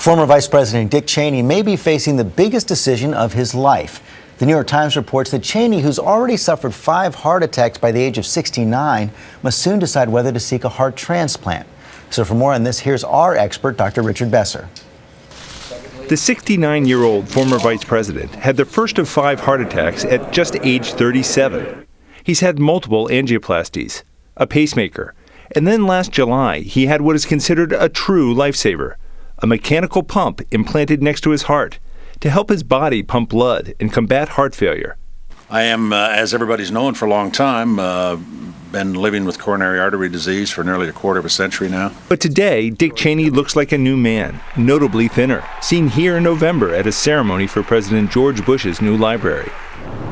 Former Vice President Dick Cheney may be facing the biggest decision of his life. The New York Times reports that Cheney, who's already suffered 5 heart attacks by the age of 69, must soon decide whether to seek a heart transplant. So for more on this, here's our expert, Dr. Richard Besser. The 69-year-old former vice president had the first of 5 heart attacks at just age 37. He's had multiple angioplasties, a pacemaker, and then last July he had what is considered a true lifesaver, a mechanical pump implanted next to his heart to help his body pump blood and combat heart failure. I am, as everybody's known for a long time, been living with coronary artery disease for nearly a quarter of a century now. But today, Dick Cheney looks like a new man, notably thinner, seen here in November at a ceremony for President George Bush's new library.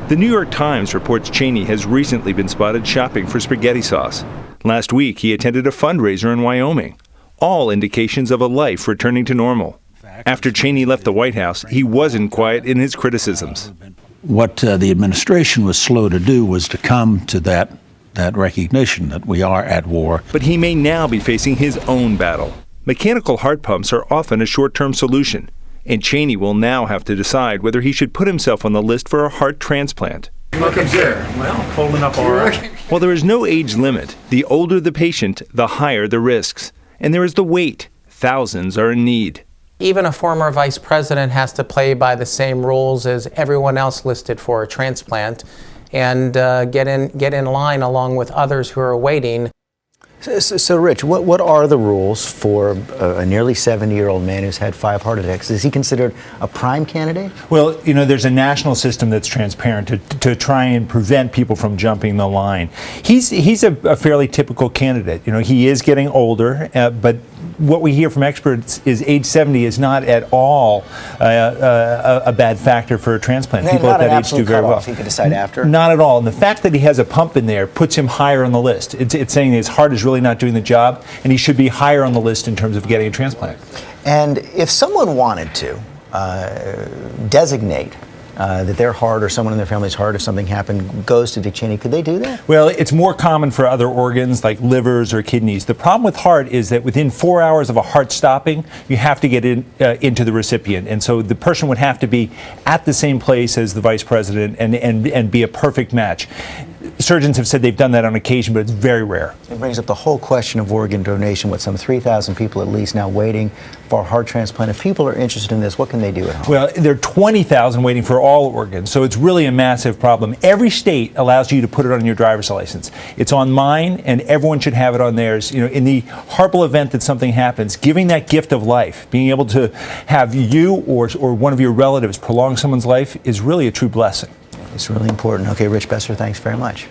The New York Times reports Cheney has recently been spotted shopping for spaghetti sauce. Last week, he attended a fundraiser in Wyoming. All indications of a life returning to normal. After Cheney left the White House, he wasn't quiet in his criticisms. What the administration was slow to do was to come to that recognition that we are at war. But he may now be facing his own battle. Mechanical heart pumps are often a short-term solution, and Cheney will now have to decide whether he should put himself on the list for a heart transplant. Looking good. Well, holding up all right. While there is no age limit, the older the patient, the higher the risks. And there is the wait. Thousands are in need. Even a former vice president has to play by the same rules as everyone else listed for a transplant and get in line along with others who are waiting. So Rich, what are the rules for a nearly 70-year-old man who's had 5 heart attacks? Is he considered a prime candidate? Well, you know, there's a national system that's transparent to try and prevent people from jumping the line. He's a fairly typical candidate. You know, he is getting older, but what we hear from experts is age 70 is not at all a bad factor for a transplant. People at that age do very well. He could decide after? Not at all. And the fact that he has a pump in there puts him higher on the list. It's saying his heart is really not doing the job, and he should be higher on the list in terms of getting a transplant. And if someone wanted to designate that their heart or someone in their family's heart, if something happened, goes to Dick Cheney, could they do that? Well, it's more common for other organs like livers or kidneys. The problem with heart is that within 4 hours of a heart stopping, you have to get into the recipient. And so the person would have to be at the same place as the vice president and be a perfect match. Surgeons have said they've done that on occasion, but it's very rare. It brings up the whole question of organ donation, with some 3,000 people at least now waiting for a heart transplant. If people are interested in this, what can they do at home? Well, there are 20,000 waiting for all organs, so it's really a massive problem. Every state allows you to put it on your driver's license. It's on mine, and everyone should have it on theirs. You know, in the horrible event that something happens, giving that gift of life, being able to have you or one of your relatives prolong someone's life is really a true blessing. It's really important. Okay, Rich Besser, thanks very much.